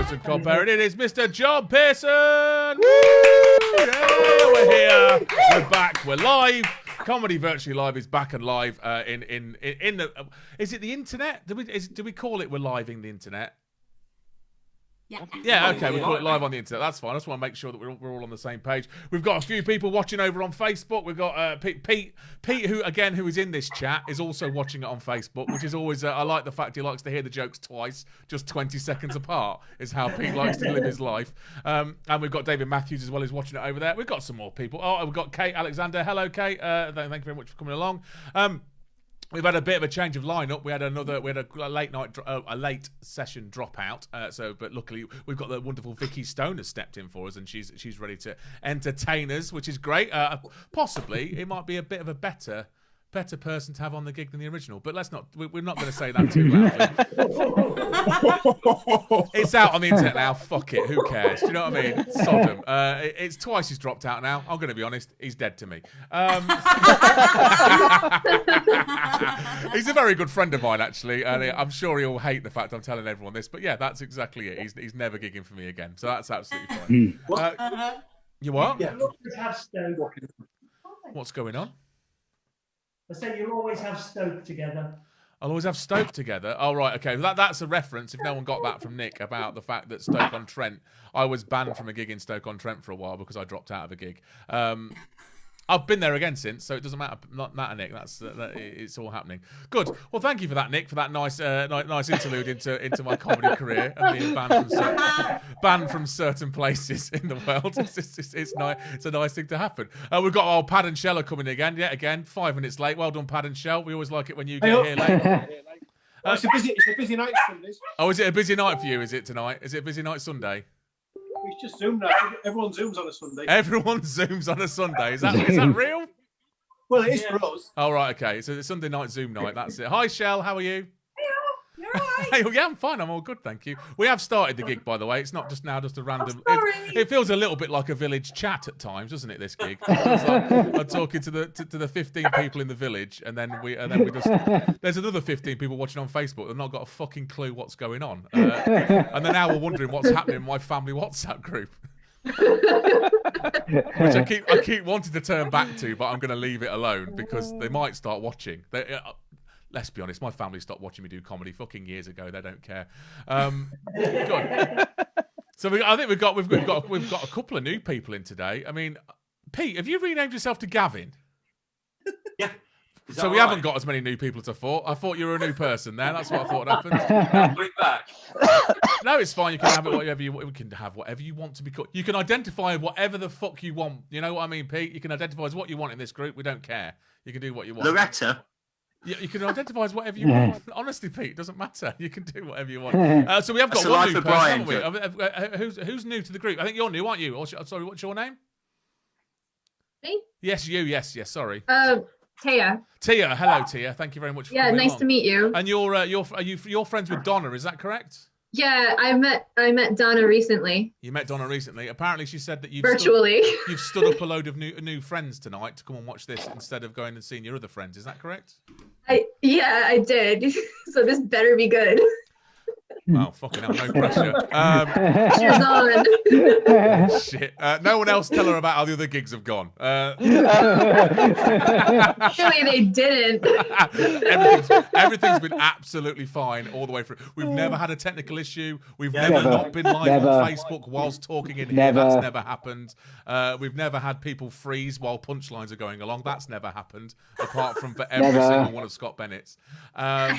chosen co-parent. It is Mr. John Pearson. Woo! Yeah, we're here. We're back. We're live. Comedy Virtually Live is back and live in the. Is it the internet? Do we call it we're living the internet? Yeah, okay, we call it live on the internet. That's fine. I just want to make sure that we're all on the same page. We've got a few people watching over on Facebook. We've got Pete, who is in this chat, is also watching it on Facebook, which is always. I like the fact he likes to hear the jokes twice, just 20 seconds apart. Is how Pete likes to live his life. And we've got David Matthews as well, who's watching it over there. We've got some more people. Oh, we've got Kate Alexander. Hello, Kate. Thank you very much for coming along. We've had a bit of a change of lineup. We had a late session dropout. But luckily we've got the wonderful Vikki Stone has stepped in for us, and she's ready to entertain us, which is great. Possibly it might be a bit of a better person to have on the gig than the original, but we're not going to say that too loudly. It's out on the internet now. Fuck it. Who cares? Do you know what I mean? Sodom. It's twice he's dropped out now. I'm going to be honest. He's dead to me. He's a very good friend of mine, actually, and I'm sure he'll hate the fact I'm telling everyone this, but yeah, that's exactly it. He's never gigging for me again, so that's absolutely fine. You what? Yeah. What's going on? I say you'll always have Stoke together. I'll always have Stoke together. Oh, right, okay. That's a reference, if no one got that from Nick, about the fact that Stoke-on-Trent, I was banned from a gig in Stoke-on-Trent for a while because I dropped out of a gig. I've been there again since, so it doesn't matter, Nick. It's all happening. Good. Well, thank you for that, Nick, for that nice interlude into my comedy career and being banned from certain places in the world. It's nice. It's a nice thing to happen. We've got old Pad and Shell coming again. 5 minutes late. Well done, Pad and Shell. We always like it when you get here late. It's a busy night Sundays. Oh, is it a busy night for you? Is it tonight? Is it a busy night Sunday? It's just Zoom now. Everyone Zooms on a Sunday. Everyone Zooms on a Sunday. Is that real? Well, it is for us. Oh, right, okay. So it's Sunday night Zoom night. That's it. Hi, Shell. How are you? You're right. Hey, yeah, I'm fine. I'm all good, thank you. We have started the gig, by the way. It's not just now just a random. It feels a little bit like a village chat at times, doesn't it? This gig. It feels like I'm talking to the 15 people in the village, and then we just. There's another 15 people watching on Facebook. They've not got a fucking clue what's going on, and then now we're wondering what's happening in my family WhatsApp group. Which I keep wanting to turn back to, but I'm going to leave it alone because they might start watching. Let's be honest, my family stopped watching me do comedy fucking years ago. They don't care. Good. So I think we've got a couple of new people in today. I mean, Pete, have you renamed yourself to Gavin? Yeah. So we haven't got as many new people as I thought. I thought you were a new person there. That's what I thought happened. Bring back. No, it's fine. You can have it whatever you want to be called. You can identify whatever the fuck you want. You know what I mean, Pete? You can identify as what you want in this group. We don't care. You can do what you want. Loretta. Yeah, you can identify as whatever you want. Honestly, Pete, it doesn't matter. You can do whatever you want. So we have got one new person, haven't we? Who's new to the group? I think you're new, aren't you? Sorry, what's your name? Me? Yes, you. Yes, sorry. Tia. Tia, hello, Tia. Thank you very much for coming nice along. to meet you. And you're friends with Donna, is that correct? Yeah, I met Donna recently. You met Donna recently. Apparently, she said that you've stood up a load of new friends tonight to come and watch this instead of going and seeing your other friends. Is that correct? I did. So this better be good. Well, fucking hell, no pressure. She's on. Shit. No one else tell her about how the other gigs have gone. Surely they didn't. Everything's been absolutely fine all the way through. We've never had a technical issue. We've never not been live on Facebook whilst talking in here. That's never happened. We've never had people freeze while punchlines are going along. That's never happened, apart from for every single one of Scott Bennett's. I'm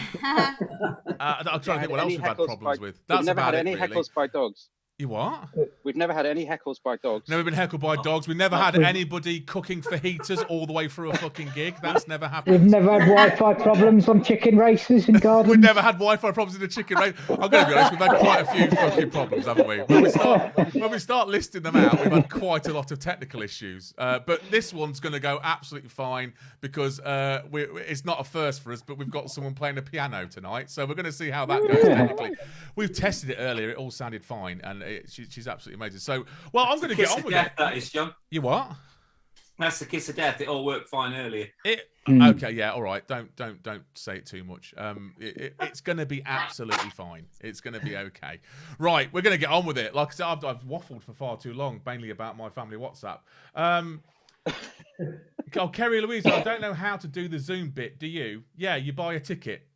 trying to think what else we've had problems with. We've never had any heckles by dogs. You what? We've never had any heckles by dogs. Never been heckled by dogs. We've never had anybody cooking for heaters all the way through a fucking gig. That's never happened. We've never had Wi-Fi problems on chicken races in gardens. We've never had Wi-Fi problems in the chicken race. I'm going to be honest, we've had quite a few fucking problems, haven't we? When we start listing them out, we've had quite a lot of technical issues. But this one's going to go absolutely fine because it's not a first for us, but we've got someone playing a piano tonight. So we're going to see how that goes technically. We've tested it earlier. It all sounded fine. And she's absolutely amazing. So, well, I'm going to get on with it. That is, John. You what? That's the kiss of death. It all worked fine earlier. Okay, yeah, all right. Don't say it too much. It's going to be absolutely fine. It's going to be okay. Right, we're going to get on with it. Like I said, I've waffled for far too long, mainly about my family WhatsApp. Kerry Louise, I don't know how to do the Zoom bit. Do you? Yeah, you buy a ticket.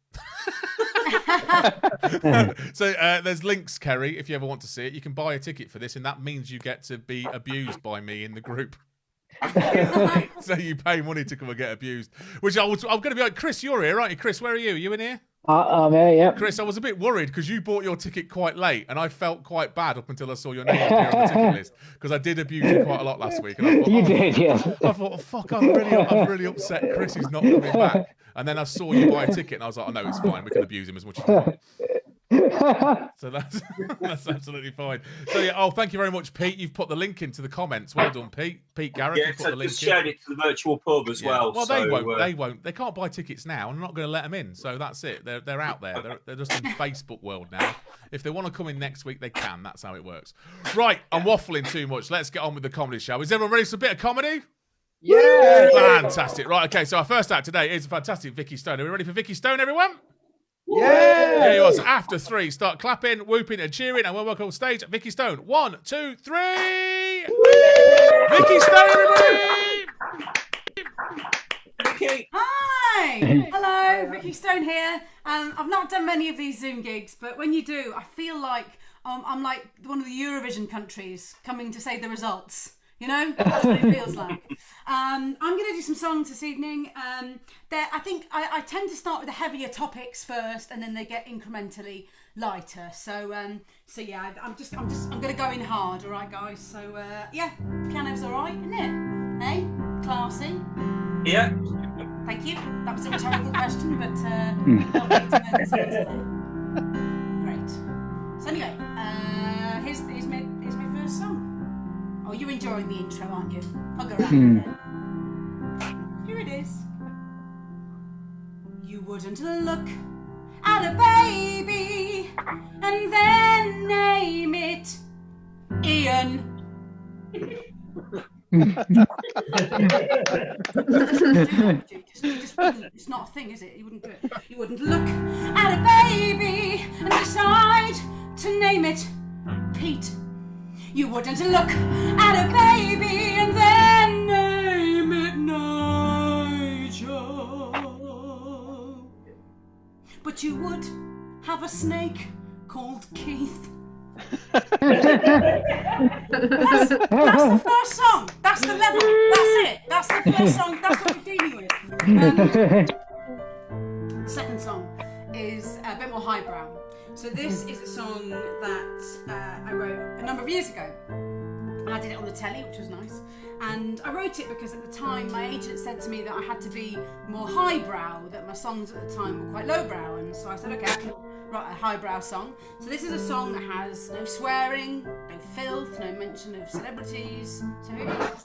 So there's links, Kerry, if you ever want to see it. You can buy a ticket for this, and that means you get to be abused by me in the group. So you pay money to come and get abused. Which I'm going to be like, Chris, you're here, aren't you? Chris, where are you? Are you in here? I'm here, yeah. Chris, I was a bit worried because you bought your ticket quite late, and I felt quite bad up until I saw your name appear on the ticket list, because I did abuse you quite a lot last week. And I thought, You did, yeah. I thought, oh, fuck, I'm really upset Chris is not coming back. And then I saw you buy a ticket, and I was like, oh, no, it's fine. We can abuse him as much as we want. So that's absolutely fine. So yeah, thank you very much, Pete. You've put the link into the comments. Well done, Pete. Pete Garrett. Yeah, you put so the link just in. shared it to the virtual pub as well. Well, so, they won't. They can't buy tickets now. I'm not going to let them in. So that's it. They're out there. They're just in Facebook world now. If they want to come in next week, they can. That's how it works. Right, I'm waffling too much. Let's get on with the comedy show. Is everyone ready for a bit of comedy? Yeah. Fantastic. Right, okay, so our first act today is a fantastic Vikki Stone. Are we ready for Vikki Stone, everyone? Yeah. There he was. After three, start clapping, whooping, and cheering, and we'll welcome on stage Vikki Stone. 1, 2, 3. Vikki Stone, everybody! Okay. Hi! Hello, Vikki Stone here. I've not done many of these Zoom gigs, but when you do, I feel like I'm like one of the Eurovision countries coming to say the results. You know, that's what it feels like. I'm going to do some songs this evening. I think I tend to start with the heavier topics first, and then they get incrementally lighter. So yeah, I'm going to go in hard. All right, guys. So yeah, piano's all right, isn't it? Hey, classy. Yeah. Thank you. That was a rhetorical question, but lovely to know the answer. Great. So anyway, here's my first song. Oh, you're enjoying the intro, aren't you? I'll go around again. Here it is. You wouldn't look at a baby and then name it Ian. It's not a thing, is it? You wouldn't do it. You wouldn't look at a baby and decide to name it Pete. You wouldn't look at a baby and then name it Nigel. But you would have a snake called Keith. That's the first song. That's the level. That's it. That's the first song. That's what we're dealing with. Second song is a bit more highbrow. So this is a song that I wrote a number of years ago. And I did it on the telly, which was nice. And I wrote it because at the time my agent said to me that I had to be more highbrow, that my songs at the time were quite lowbrow. And so I said, okay, I can write a highbrow song. So this is a song that has no swearing, no filth, no mention of celebrities. So here it is.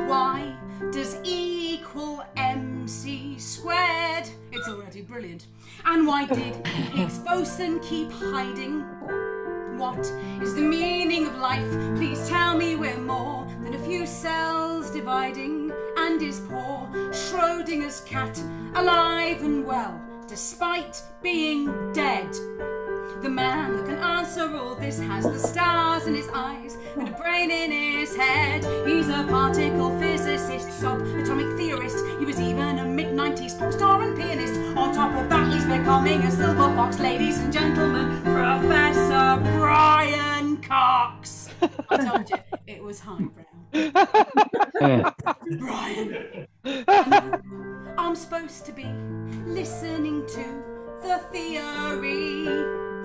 Y does equal MC squared. It's already brilliant. And why did Higgs boson keep hiding? What is the meaning of life? Please tell me we're more than a few cells dividing. And is poor Schrodinger's cat alive and well, despite being dead? The man that can answer all this has the stars in his eyes and a brain in his head. He's a particle physicist, subatomic theorist. He was even a mid-90s pop star and pianist. On top of that, he's becoming a silver fox. Ladies and gentlemen, Professor Brian Cox. I told you, it was highbrow. Brian. I'm supposed to be listening to the theory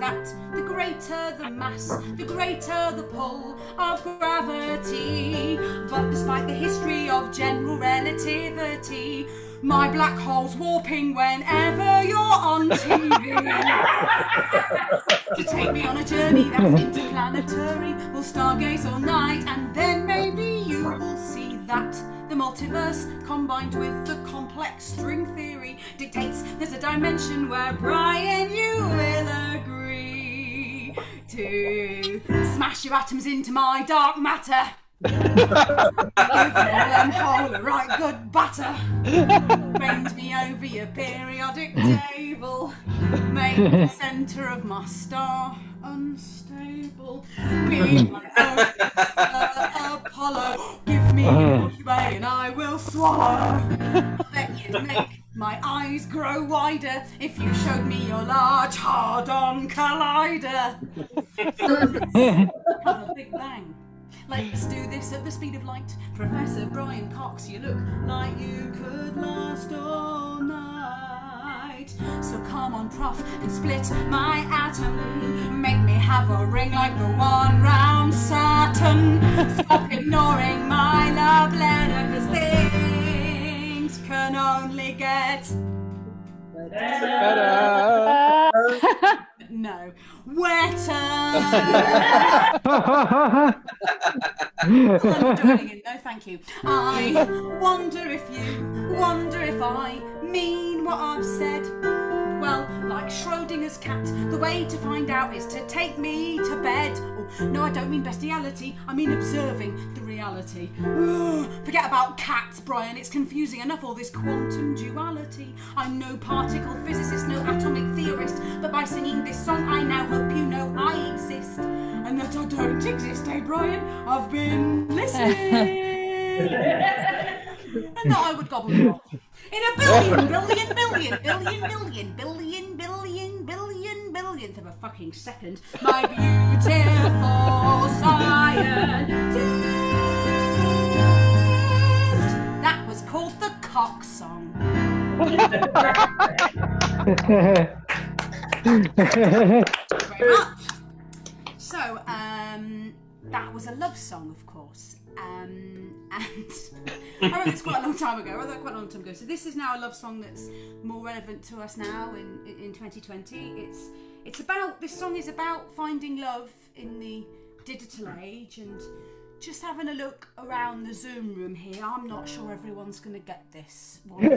that the greater the mass, the greater the pull of gravity. But despite the history of general relativity, my black hole's warping whenever you're on TV. To take me on a journey that's interplanetary, we'll stargaze all night, and then maybe you will see that the multiverse, combined with the complex string theory, dictates there's a dimension where, Brian, you will agree to smash smash your atoms into my dark matter. Give them whole a right good batter. Bend me over your periodic table. Make the centre of my star unstable. Be my own Apollo. Give me your way and I will swallow. I bet you'd make my eyes grow wider if you showed me your large hard-on collider. Have a big bang. Let's do this at the speed of light. Professor Brian Cox, you look like you could last all night. So come on, Prof, and split my atom. Make me have a ring like the one round Saturn. Stop ignoring my love letter, 'cause things can only get better. no wetter. No, thank you. I wonder if I mean what I've said. Well, like Schrodinger's cat, the way to find out is to take me to bed. Oh, no, I don't mean bestiality, I mean observing the reality. Ugh, forget about cats, Brian, it's confusing enough, all this quantum duality. I'm no particle physicist, no atomic theorist, but by singing this song I now hope you know I exist. And that I don't exist, eh, Brian? I've been listening. And that I would gobble you off. In a billionth of a fucking second, my beautiful scientist. That was called the cock song. Thank you very much. So, that was a love song, of course. And I wrote this quite a long time ago. So this is now a love song that's more relevant to us now in 2020. This song is about finding love in the digital age and just having a look around the Zoom room here. I'm not sure everyone's going to get this one.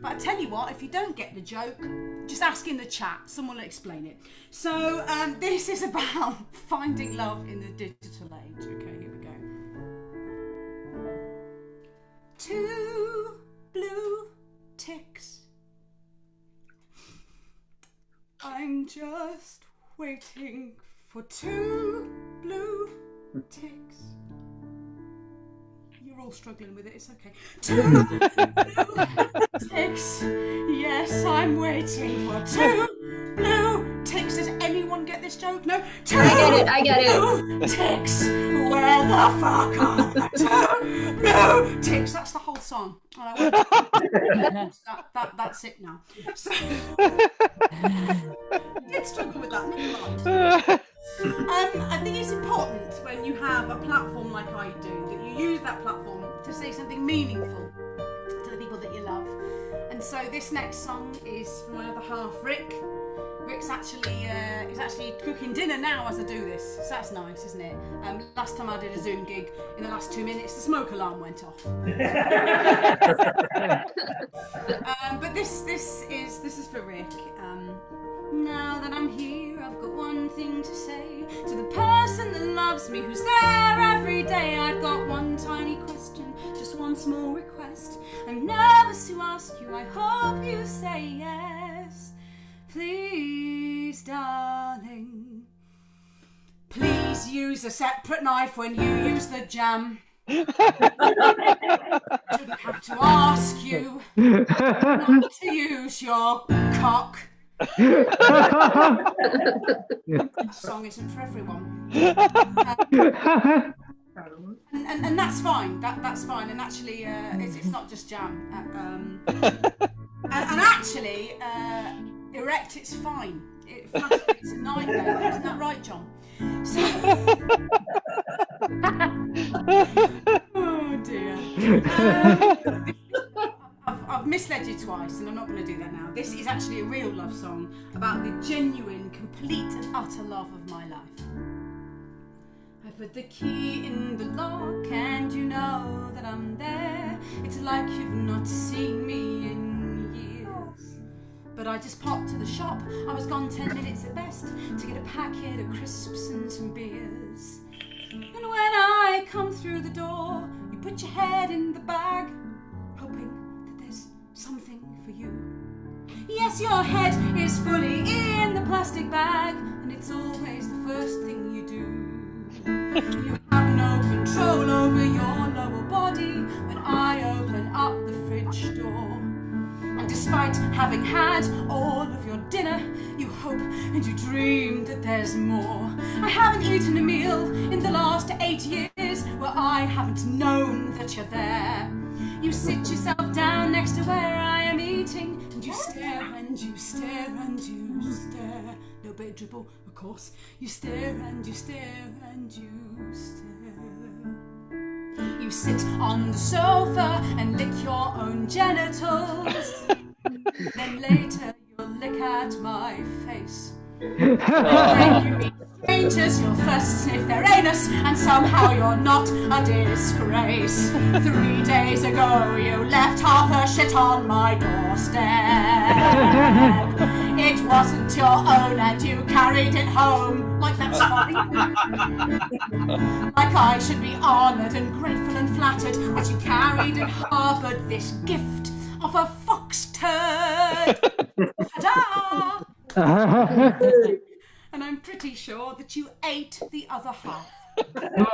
But I tell you what, if you don't get the joke, just ask in the chat. Someone will explain it. So this is about finding love in the digital age. Okay, here we go. 2 blue ticks. I'm just waiting for 2 blue ticks. You're all struggling with it, it's okay. 2 blue ticks. Yes, I'm waiting for 2 blue ticks. Does anyone get this joke? No? 2 I get it. blue ticks. Where the fuck are the 2 blue ticks? That's the whole song. That's it now. So, did struggle with that, never mind. I think it's important when you have a platform like I do that you use that platform to say something meaningful to the people that you love. And so this next song is from my other half, Rick. Rick's actually cooking dinner now as I do this, so that's nice, isn't it? Last time I did a Zoom gig, in the last 2 minutes, the smoke alarm went off. But this is for Rick. Now that I'm here, I've got one thing to say to the person that loves me, who's there every day. I've got one tiny question, just one small request. I'm nervous to ask you, I hope you say yes. Please, darling, please use a separate knife when you use the jam. Shouldn't have to ask you not to use your cock. That song isn't for everyone. And that's fine. That's fine. And actually, it's not just jam. And actually, erect, it's fine. It's a nightmare. Isn't that right, John? So, oh dear. I've misled you twice, and I'm not going to do that now. This is actually a real love song about the genuine, complete and utter love of my life. I put the key in the lock and you know that I'm there. It's like you've not seen me in years. But I just popped to the shop, I was gone 10 minutes at best, to get a packet of crisps and some beers. And when I come through the door, you put your head in the bag, hoping that there's something for you. Yes, your head is fully in the plastic bag, and it's always the first thing you do. You have no control over your lower body when I open up the fridge door. And despite having had all of your dinner, you hope and you dream that there's more. I haven't eaten a meal in the last 8 years where I haven't known that you're there. You sit yourself down next to where I am eating, and you stare and you stare and you stare. No bit of dribble, of course. You stare and you stare and you stare. You sit on the sofa and lick your own genitals. Then later you'll lick at my face. Then you meet strangers, you'll first sniff their anus, and somehow you're not a disgrace. 3 days ago you left half a shit on my doorstep. It wasn't your own and you carried it home. Like that's funny. Like I should be honoured and grateful and flattered that you carried and harboured this gift of a fox turd. Ta-da! And I'm pretty sure that you ate the other half. When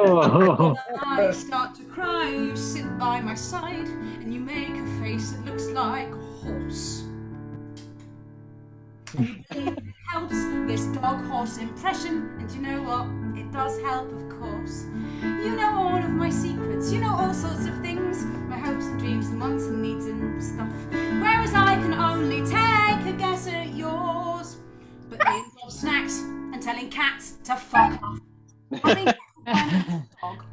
I start to cry, you sit by my side and you make a face that looks like a horse. And you believe it helps, this dog-horse impression, and you know what? It does help, of course. You know all of my secrets, you know all sorts of things, my hopes and dreams and wants and needs and stuff. Whereas I can only take a guess at yours. But they involve snacks and telling cats to fuck off. I mean, dog.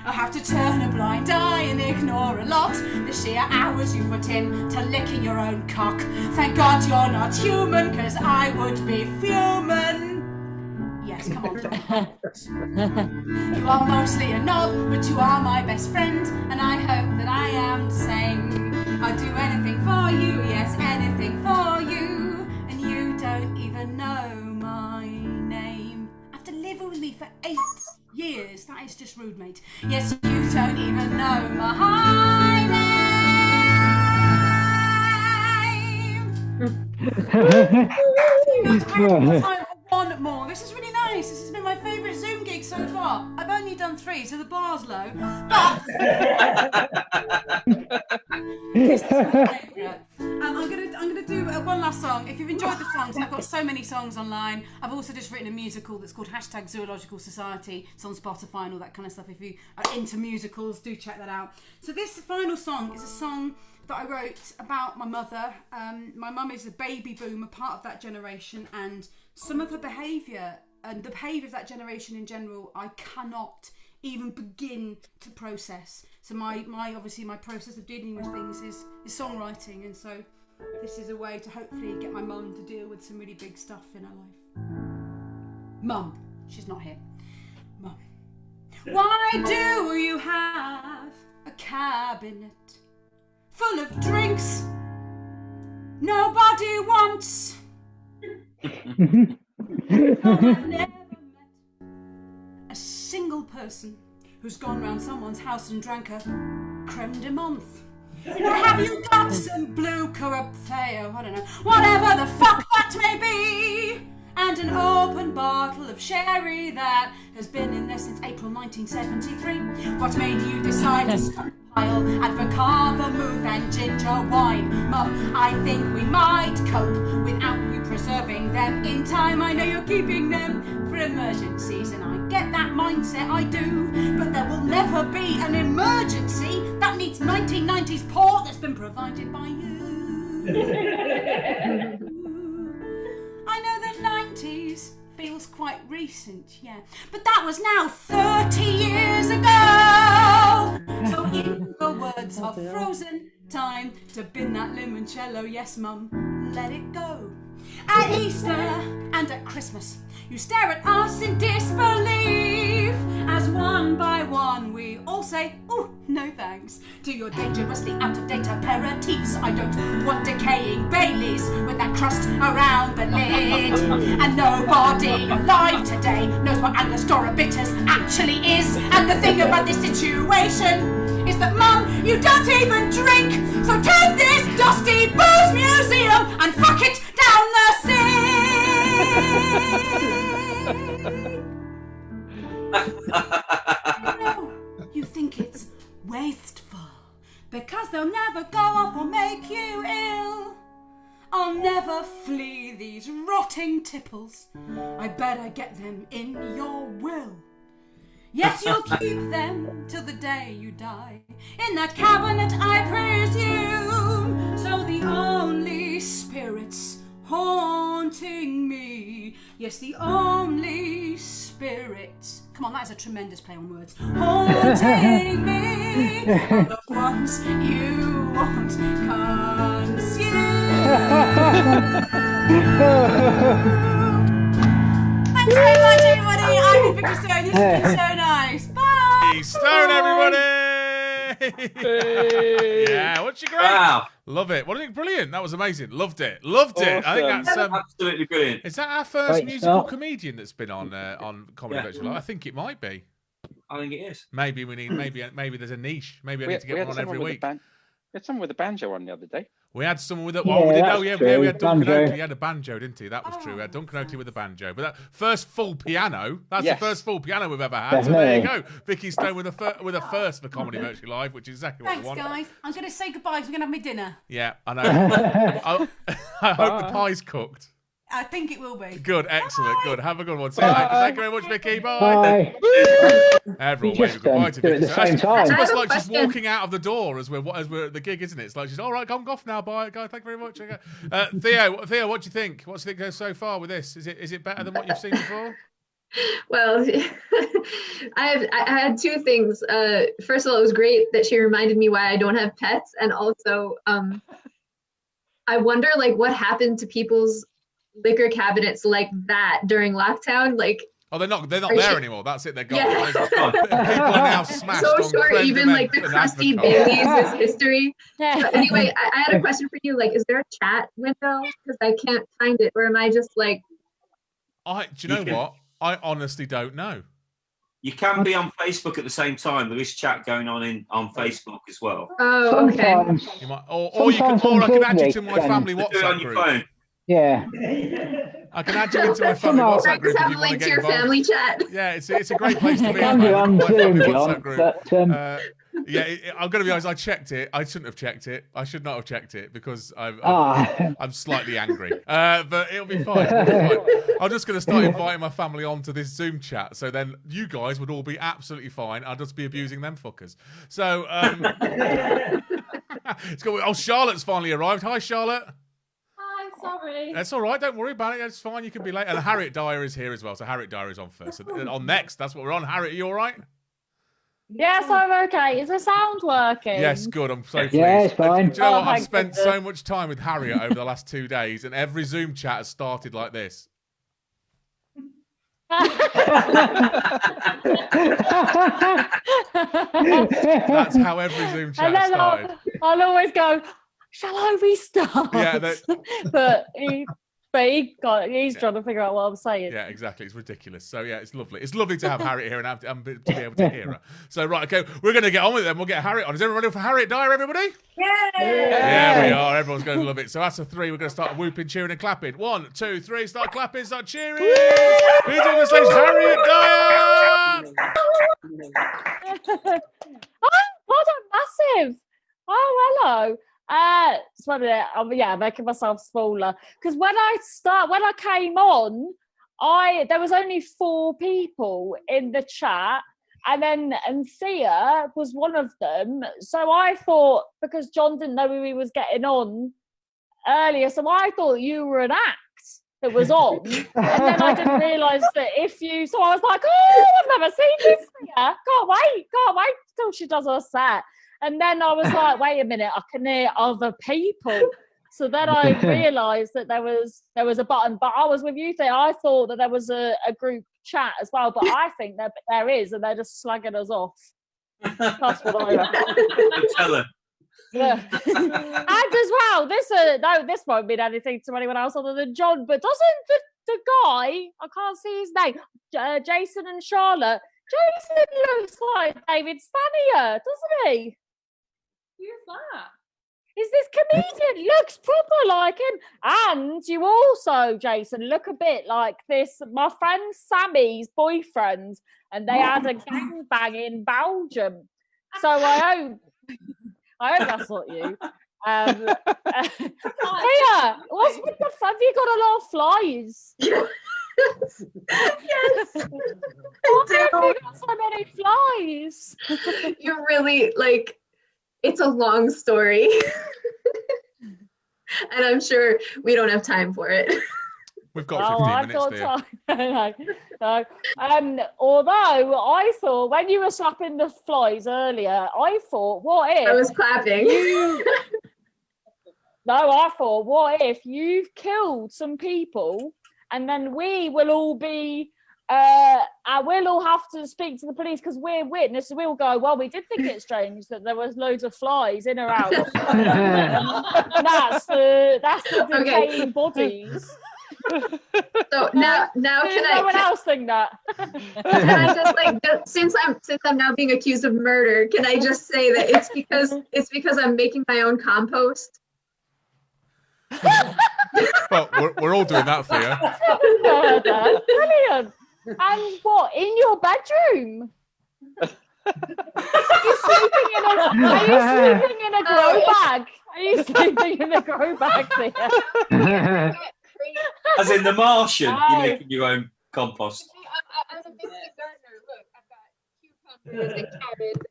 I have to turn a blind eye and ignore a lot. The sheer hours you put in to licking your own cock. Thank God you're not human, cause I would be fuming. Yes, come on. You are mostly a knob, but you are my best friend, and I hope that I am the same. I'd do anything for you, yes, anything for you, and you don't even know my name. After living with me for 8 years, that is just rude, mate. Yes, you don't even know my name. Time for one more. This is really nice. This has been my favourite Zoom gig so far. I've only done 3, so the bar's low. But this is my favourite. I'm gonna do one last song. If you've enjoyed the songs, I've got so many songs online. I've also just written a musical that's called #Zoological Society. It's on Spotify and all that kind of stuff. If you are into musicals, do check that out. So this final song is a song that I wrote about my mother. My mum is a baby boomer, part of that generation, and some of her behaviour and the behaviour of that generation in general, I cannot even begin to process. So my process of dealing with things is songwriting, and so this is a way to hopefully get my mum to deal with some really big stuff in her life. Mum, she's not here. Mum, why do you have a cabinet full of drinks nobody wants? I've never met a single person who's gone round someone's house and drank a creme de menthe. Have you got some blue corrupt Theo? I don't know. Whatever the fuck that may be. And an open bottle of sherry that has been in there since April 1973. What made you decide to stockpile Advocaat, vermouth and ginger wine? Mum, I think we might cope without you preserving them in time. I know you're keeping them for emergencies, and I get that mindset, I do. But there will never be an emergency that needs 1990s port that's been provided by you. I know the 90s feels quite recent, yeah, but that was now 30 years ago. So in the words of Frozen, time to bin that limoncello, yes mum, let it go. At Easter and at Christmas, you stare at us in disbelief, as one by one we all say, ooh, No thanks to your dangerously out-of-date aperitifs. I don't want decaying Baileys with that crust around the lid. And nobody alive today knows what Angostura Bitters actually is. And the thing about this situation is that, Mum, you don't even drink. So take this dusty booze museum and fuck it down the sink. No, you think it's wasteful because they'll never go off or make you ill. I'll never flee these rotting tipples. I better get them in your will. Yes, you'll keep them till the day you die, in that cabinet, I presume. So the only spirits haunting me, yes, the only spirits, come on, that is a tremendous play on words, haunting me are the ones you won't consume. Thanks very much, everybody. I've been Vikki Stone. This has been so nice. Bye. Vikki Stone, everybody. Yeah, what's your grade? Wow. Love it. What do you think? Brilliant. That was amazing. Loved it. Loved it. I think that's Absolutely brilliant. is that our first Great musical start. comedian that's been on Comedy Yeah. Virtual Live? I think it might be. I think it is. Maybe we need. Maybe there's a niche. Maybe I need to get one on every week. We had someone with a banjo on the other day. We had someone with a. Yeah, Oh, we did. that's Oh, yeah, true. we had Duncan Banjo. Oakley. He had a banjo, didn't he? That was true. We had Duncan Oakley with a banjo. But that first full piano. That's Yes. the first full piano we've ever had. So there you Definitely. go. Vikki Stone with a first for Comedy Virtual Live, which is exactly what Thanks, we want. guys. I'm going to say goodbye because we're going to have my dinner. Yeah, I know. I hope the pie's cooked. I think it will be. Good, excellent, good. Have a good one. See you later. Thank you very much, Vikki. Bye. Bye. Everyone, You wave just, goodbye to do it Vikki. at the same time. It's I almost have a like she's question. walking out of the door as we're at the gig, isn't it? It's like she's all right. I'm off now. Bye, guys. Thank you very much. Okay. Theo, what do you think? What do you think so far with this? Is it better than what you've seen before? Well, I had two things. First of all, it was great that she reminded me why I don't have pets, and also, I wonder like what happened to people's liquor cabinets like that during lockdown. Like, Oh, they're not Are there you- anymore. That's it. They're gone. Yeah. People are now smashed so on sure, creme even de like the menthe and crusty apricot. Baileys is history. But anyway, I had a question for you. Like, is there a chat window? Because I can't find it, or am I just like? Do you know what? I honestly don't know. You can be on Facebook at the same time. There is chat going on Facebook as well. Oh, okay. Sometimes, You might, or I Sometimes can on add you Zoom to they my family Do it on WhatsApp your group. phone. yeah. I can add you into my family Somehow- WhatsApp group if Have you a want to link get to your involved. family chat. Yeah, it's a great place to be. Can be on my Zoom, family John, WhatsApp group. but Yeah, I'm going to be honest. I checked it. I shouldn't have checked it. I should not have checked it because I'm slightly angry. But it'll be fine. I'm just going to start inviting my family onto this Zoom chat. So then you guys would all be absolutely fine. I'll just be abusing them fuckers. So, it's got, oh, Charlotte's finally arrived. Hi, Charlotte. I'm sorry. That's all right. Don't worry about it. It's fine. You can be late. And Harriet Dyer is here as well. So Harriet Dyer is on first. So on next. That's what we're on. Harriet, are you all right? Yes, I'm okay. Is the sound working? Yes, good. I'm so pleased. Yeah, it's fine. Do you know Oh, what? I've thank spent goodness. so much time with Harriet over the last 2 days, and every Zoom chat has started like this. That's how every Zoom chat And has then started. I'll always go, shall I restart? Yeah, but he's trying to figure out what I'm saying. Yeah, exactly. It's ridiculous. So yeah, it's lovely. It's lovely to have Harriet here and to be able to hear her. So right, okay, we're going to get on with it. We'll get Harriet on. Is everyone ready for Harriet Dyer, everybody? Yeah, we are. Everyone's going to love it. So that's a 3. We're going to start whooping, cheering, and clapping. 1, 2, 3. Start clapping. Start cheering. Who's on the stage? Harriet Dyer. Oh, what a massive! Oh, hello. So yeah, making myself smaller because when I came on, there was only 4 people in the chat, and Thea was one of them. So I thought, because John didn't know who he was getting on earlier, so I thought you were an act that was on, and then I didn't realise that so I was like, oh, I've never seen this Thea. Can't wait till she does her set. And then I was like, wait a minute, I can hear other people. So then I realised that there was a button, but I was with you there. I thought that there was a group chat as well, but I think that there is, and they're just slagging us off. That's what I reckon. Tell her. Yeah. And as well, this won't mean anything to anyone else other than John, but doesn't the guy, I can't see his name, Jason and Charlotte, Jason looks like David Stanier, doesn't he? Who's that? Is this comedian? Looks proper like him. And you also, Jason, look a bit like this, my friend Sammy's boyfriend, and they had a gangbang in Belgium. So I hope that's not you. Here, what's with the fun? Have you got a lot of flies? Yes. Why have you got so many flies? You really like. It's a long story, and I'm sure we don't have time for it. We've got 15 minutes there. No. Although I thought when you were slapping the flies earlier, I thought, what if I was clapping? I thought, what if you've killed some people, and then we will all be. We'll all have to speak to the police because we're witnesses. We'll go, well, we did think it's strange that there was loads of flies in her house. That's the decaying bodies. So now can no one else think that? Can I just since I'm now being accused of murder, can I just say that it's because I'm making my own compost? Well, we're all doing that for you. Murder. Brilliant. And what, in your bedroom? Are you sleeping in a grow bag? Are you sleeping in a grow bag there? As in The Martian, you're making your own compost. I'm a big gardener. Look, I've got cucumbers and carrots.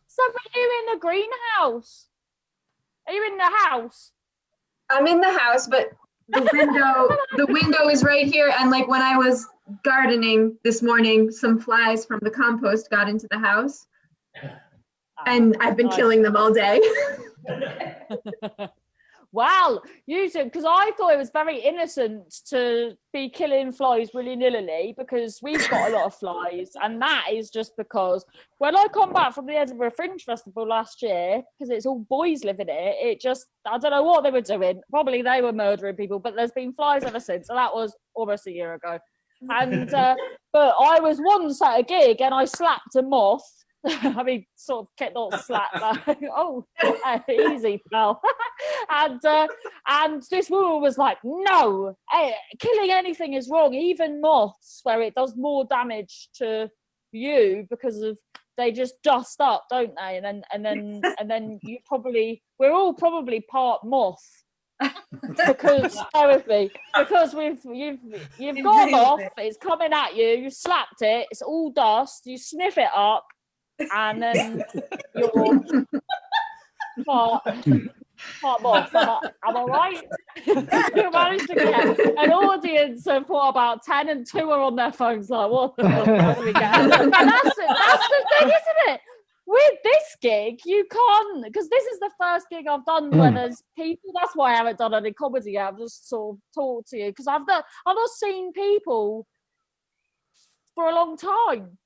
So are you in a greenhouse? Are you in the house? I'm in the house, but the window is right here, and like when I was gardening this morning, some flies from the compost got into the house, and I've been killing them all day. Well, you should, because I thought it was very innocent to be killing flies willy-nilly, because we've got a lot of flies, and that is just because when I come back from the Edinburgh Fringe Festival last year, because it's all boys living here, I don't know what they were doing. Probably they were murdering people, but there's been flies ever since, and that was almost a year ago. And but I was once at a gig and I slapped a moth. I mean, sort of not slap, but oh, easy, pal. And this woman was like, no, killing anything is wrong, even moths, where it does more damage to you because of they just dust up, don't they? And then we're all probably part moth. Because bear with me, because you've gone off, it's coming at you, you slapped it, it's all dust, you sniff it up, and then you're part moth. Am I right? You managed to get an audience of what, about 10, and 2 are on their phones like, what the fuck do we get? And that's the thing, isn't it? With this gig, you can't, because this is the first gig I've done where there's people. That's why I haven't done any comedy yet. I've just sort of talked to you because I've not seen people for a long time.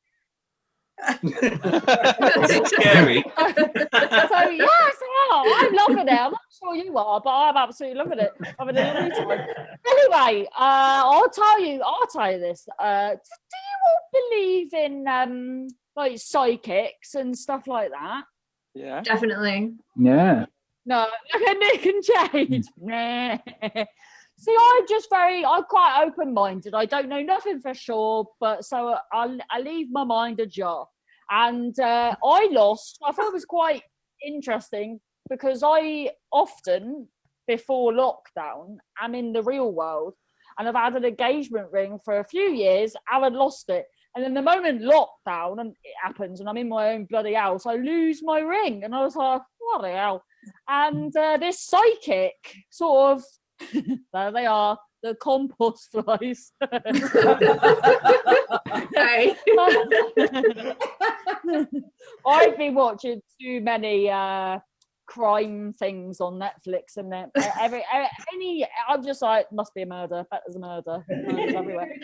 It's scary. So yes, I'm loving it. I'm not sure you are, but I'm absolutely loving it. I'm having a lovely time. Anyway, I'll tell you this. Do you all believe in like psychics and stuff like that? Yeah. Definitely. Yeah. No, look at Nick and Jade. Nah. See, I'm quite open-minded. I don't know nothing for sure, but so I leave my mind ajar. And I thought it was quite interesting because I often, before lockdown, am in the real world and I've had an engagement ring for a few years, I had lost it. And then the moment lockdown and it happens and I'm in my own bloody house, I lose my ring. And I was like, what the hell? And this psychic sort of, there they are, the compost flies. I've been watching too many crime things on Netflix, and I'm just like, must be a murder. There's a murder. Murders everywhere.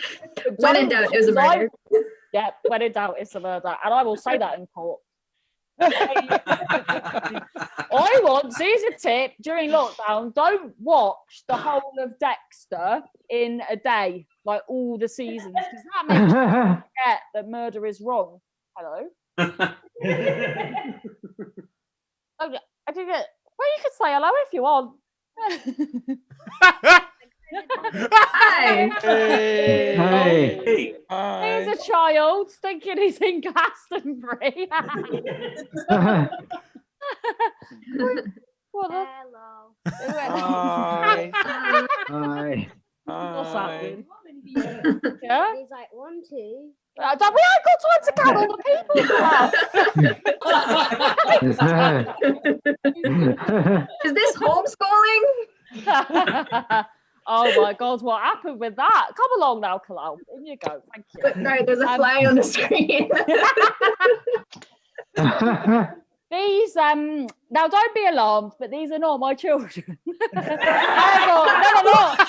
When in doubt, it's a murder. Yeah, when in doubt, it's a murder, and I will say that in court. I want, here's a tip during lockdown, don't watch the whole of Dexter in a day, like all the seasons, because that makes you forget that murder is wrong. Hello? Okay, I think that, well, you could say hello if you want. Hi. Hey. He's a child thinking he's in Glastonbury. What the? Hi. Hi. What's happening? Yeah. Yeah? He's like 1, 2. We ain't got time to count all the people. Is this homeschooling? Oh my God, what happened with that? Come along now, Kalal. In you go. Thank you. Sorry, there's a fly on the screen. These now don't be alarmed, but these are not my children. No, they're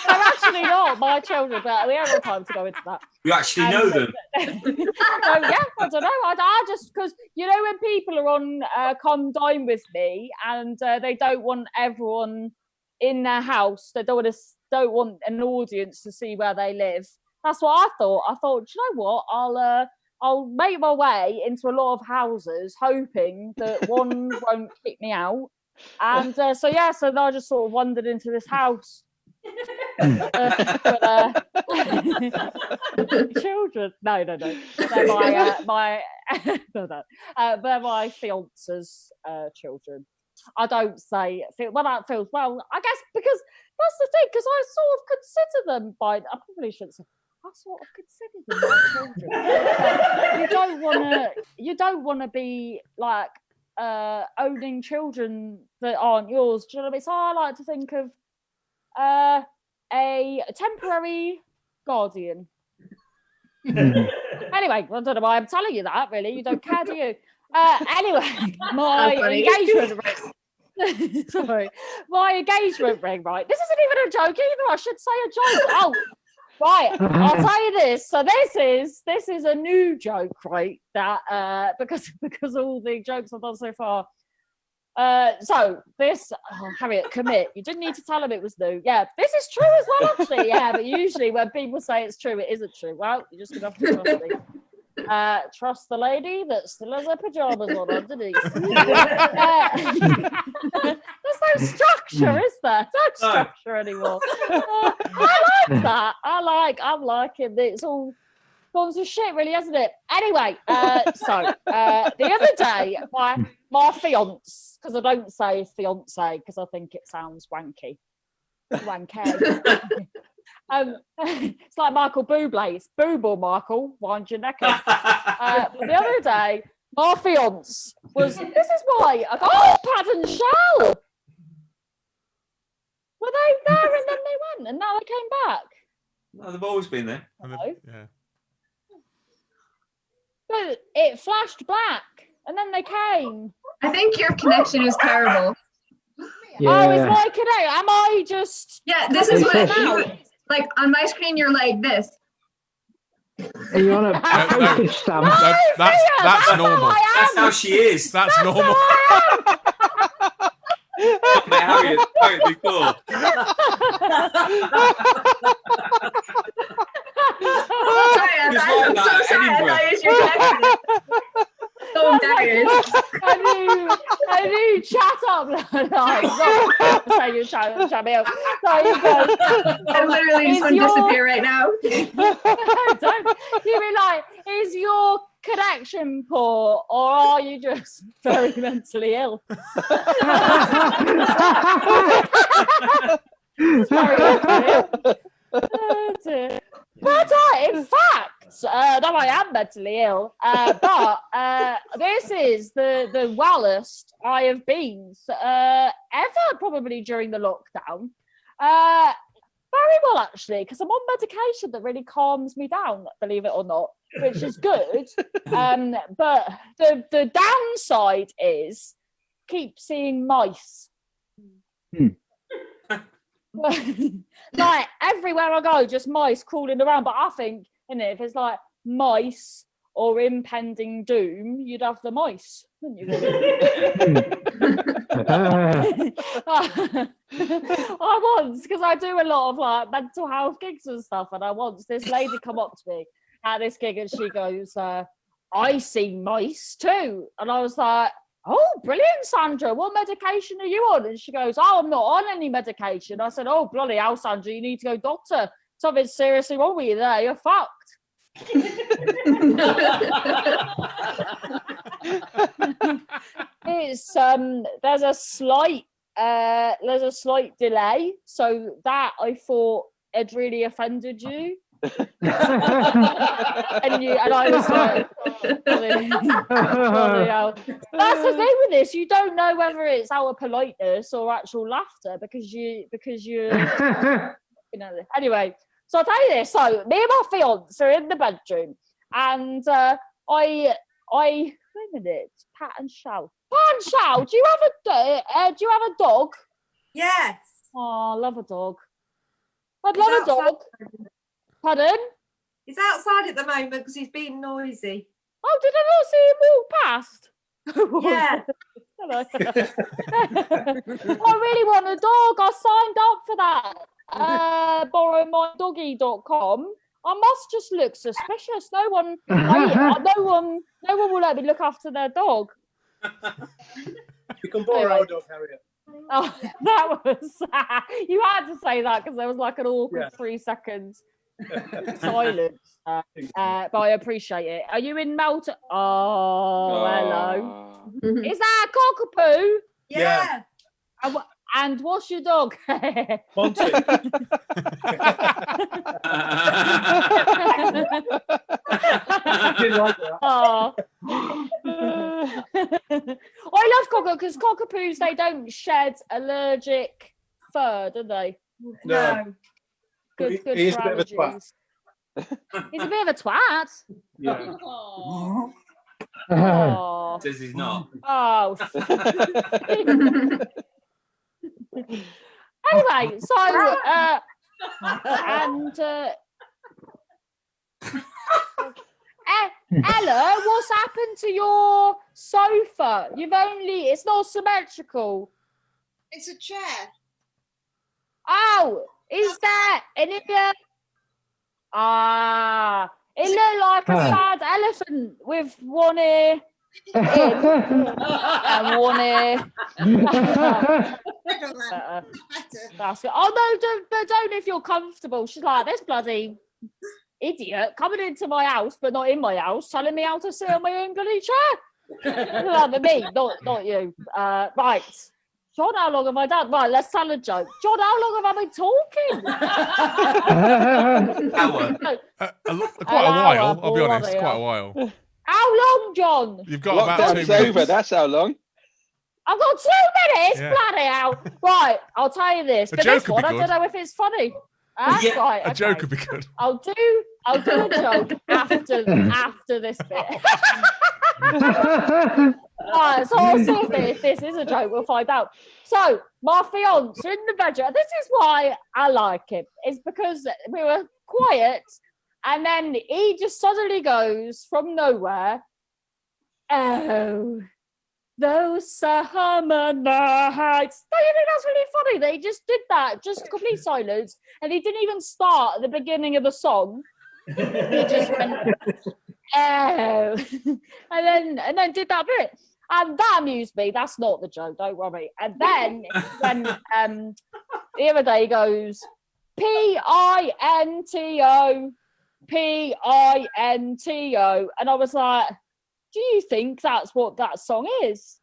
actually not my children, but we haven't got time to go into that. You actually know them. Yeah, I don't know. I just, because you know when people are on come dine with me and they don't want everyone in their house, they don't want an audience to see where they live. That's what I thought. I thought, do you know what? I'll make my way into a lot of houses, hoping that one won't kick me out. And so I just sort of wandered into this house. Children? No. They're my they're my fiance's children. I don't say well. That feels well. I guess because that's the thing. Because I sort of consider them by. I probably shouldn't say. I sort of consider them my children. You don't want to be like owning children that aren't yours. Do you know what I mean? So I like to think of a temporary guardian. Anyway, I don't know why I'm telling you that. Really, you don't care, do you? Anyway, my engagement ring. Sorry, my engagement ring. Right, this isn't even a joke either. I should say a joke. Oh. Right, I'll tell you this. So this is a new joke, right? That because all the jokes I've done so far. So this Harriet, commit. You didn't need to tell him it was new. Yeah, this is true as well, actually. Yeah, but usually when people say it's true, it isn't true. Well, you're just gonna have to trust me. Trust the lady that still has her pajamas on underneath. There's no structure, is there? No structure anymore. I like that. I'm liking it. It's all gone to shit, really, hasn't it? Anyway, so the other day, my fiance, because I don't say fiance because I think it sounds wanky. It's like Michael Bublé. It's Booble, Michael. Wind your neck up. But the other day, my fiance was. This is why I go. Oh, Pad and Shell. Were they there and then they went and now they came back? No, they've always been there. Yeah. But it flashed black and then they came. I think your connection is terrible. Yeah. Oh, is my connection? Am I just? Yeah, this is what like on my screen. You're like this. Are you on a postage stamp? That's normal. That's how she is. That's normal. Harriet before. Sorry, I'm so sorry. I thought it was your connection. So embarrassed. I knew chat up like say you chat me up. So you go. I literally just want to disappear right now. Don't you mean like, is your connection poor or are you just very mentally ill? Just very mentally ill. But in fact, no, I am mentally ill. But this is the wellest I have been ever, probably during the lockdown. Very well, actually, because I'm on medication that really calms me down, believe it or not, which is good. But the downside is keep seeing mice. Like everywhere I go, just mice crawling around. But I think, if it's like mice or impending doom, you'd have the mice, wouldn't you? I once, because I do a lot of like mental health gigs and stuff, and this lady come up to me at this gig and she goes, I see mice too. And I was like, oh, brilliant, Sandra. What medication are you on? And she goes, oh, I'm not on any medication. I said, oh, bloody hell, Sandra, you need to go doctor. Something's seriously wrong with you there. You're fucked. It's there's a slight delay, so that I thought had really offended you. and I was like, bloody hell. That's the thing with this, you don't know whether it's out of politeness or actual laughter because you know. Anyway, so I'll tell you this. So me and my fiance are in the bedroom, and I wait a minute, Pat and Shao, do you have a dog? Yes. Oh, I love a dog. I'd love a dog. Pardon? He's outside at the moment because he's being noisy. Oh, did I not see him walk past? Yeah. I really want a dog. I signed up for that. Borrowmydoggy.com. I must just look suspicious. No one will let me look after their dog. You can borrow our dog, Harriet. Oh, that was you had to say that because there was like an awkward 3 seconds silence. But I appreciate it. Are you in Melton? Oh, hello. Is that a cockapoo? Yeah. And what's your dog? Monty. Oh. I love because cockapoos, they don't shed allergic fur, do they? No. Good He is for a bit of a twat. allergies. He's a bit of a twat. Yeah. Oh. Says he's not. Oh. Anyway, so Ella, what's happened to your sofa? It's not symmetrical. It's a chair. Oh, is that an ear? It looked like a sad elephant with one ear in and one ear. That's good. Oh no, don't if you're comfortable. She's like, this bloody idiot coming into my house, but not in my house, telling me how to sit on my own bloody chair. But me, not you. Right. John, how long have I done? Right, let's tell a joke. John, how long have I been talking? Quite a while, I'll be honest. Quite a while. How long, John? You've got about 2 minutes. Over, that's how long. I've got 2 minutes? Yeah. Bloody hell. Right, I'll tell you this. A But joke this would one, be I good. don't know if it's funny. Yeah, right, A joke would be good. I'll do a joke after this bit. Right, so I'll see if this is a joke. We'll find out. So my fiance in the bedroom. This is why I like him. It's because we were quiet, and then he just suddenly goes from nowhere. Oh, those summer nights. Don't you think that's really funny? They just did that, just complete silence, and he didn't even start at the beginning of the song. He just went, oh, and then did that bit, and that amused me. That's not the joke, don't worry. And then when the other day he goes Pinto, Pinto, and I was like, do you think that's what that song is?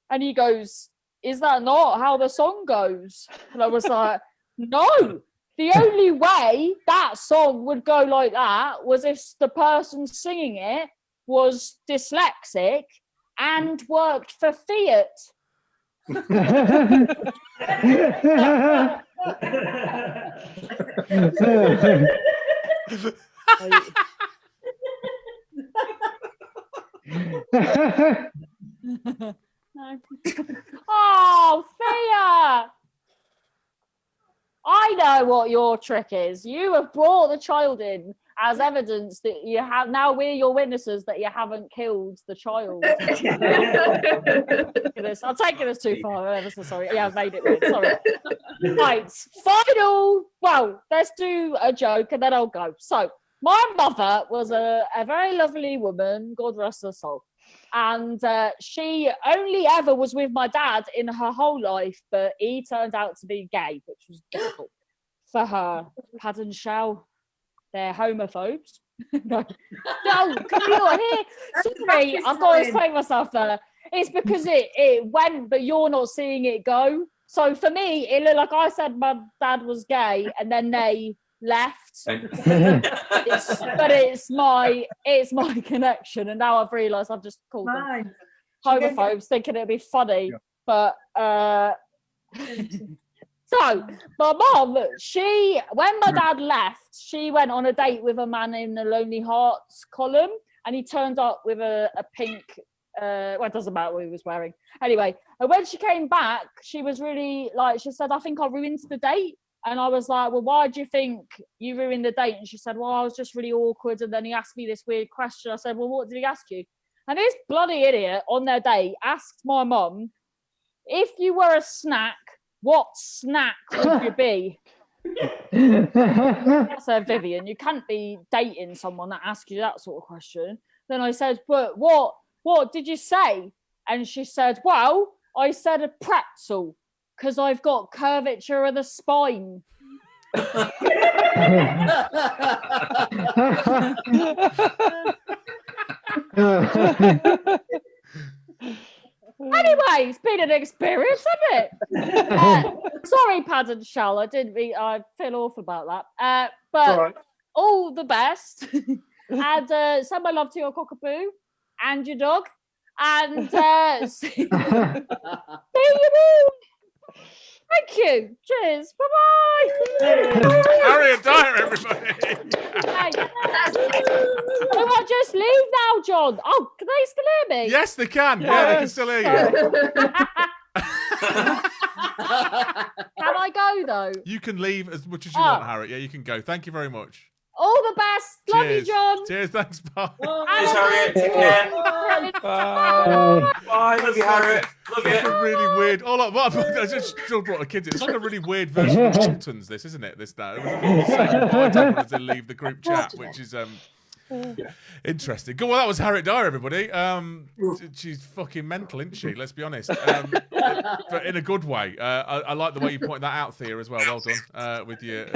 And he goes, is that not how the song goes? And I was like, no. The only way that song would go like that was if the person singing it was dyslexic and worked for Fiat. Oh, Fiat! I know what your trick is. You have brought the child in as evidence that you have. Now we're your witnesses that you haven't killed the child. I'm taking this too far. I'm ever so sorry. Yeah, I've made it weird. Sorry. Right, final. Well, let's do a joke and then I'll go. So, my mother was a very lovely woman, God rest her soul. And she only ever was with my dad in her whole life, but he turned out to be gay, which was difficult for her. Pad and Shell, they're homophobes. No, can you not hear? Sorry, I've got to explain myself there. It's because it went, but you're not seeing it go. So for me, it looked like I said my dad was gay, and then they left. But it's my connection, and now I've realised I've just called them homophobes, thinking it'd be funny. But so my mom, when my dad left, she went on a date with a man in the Lonely Hearts column, and he turned up with a pink. Well, it doesn't matter what he was wearing. Anyway, and when she came back, she was really she said, "I think I ruined the date." And I was like, well, why do you think you ruined the date? And she said, well, I was just really awkward. And then he asked me this weird question. I said, well, what did he ask you? And this bloody idiot on their date asked my mum, if you were a snack, what snack would you be? I said, Vivian, you can't be dating someone that asks you that sort of question. Then I said, but what did you say? And she said, well, I said a pretzel, because I've got curvature of the spine. Anyway, it's been an experience, hasn't it? Sorry, Pad and Shell, I feel awful about that. But all the best. And send my love to your cockapoo and your dog. And see you soon. Thank you. Cheers. Bye-bye. Harriet Dyer, everybody. Do I just leave now, John? Oh, can they still hear me? Yes, they can. Yeah, they can still hear you. Can I go, though? You can leave as much as you want, Harriet. Yeah, you can go. Thank you very much. All the best. Love you, John. Cheers. Thanks. Bye. Cheers, Harriet. Take care. Bye. Bye. Love you, Harriet. Love you. It's a really weird. I just still brought the kids in. It's like a really weird version of Waltons, this, isn't it? This now. Everyone to leave the group chat, which is interesting. Good. Well, that was Harriet Dyer, everybody. She's fucking mental, isn't she? Let's be honest. But in a good way. I like the way you pointed that out, Thea, as well. Well done. With your,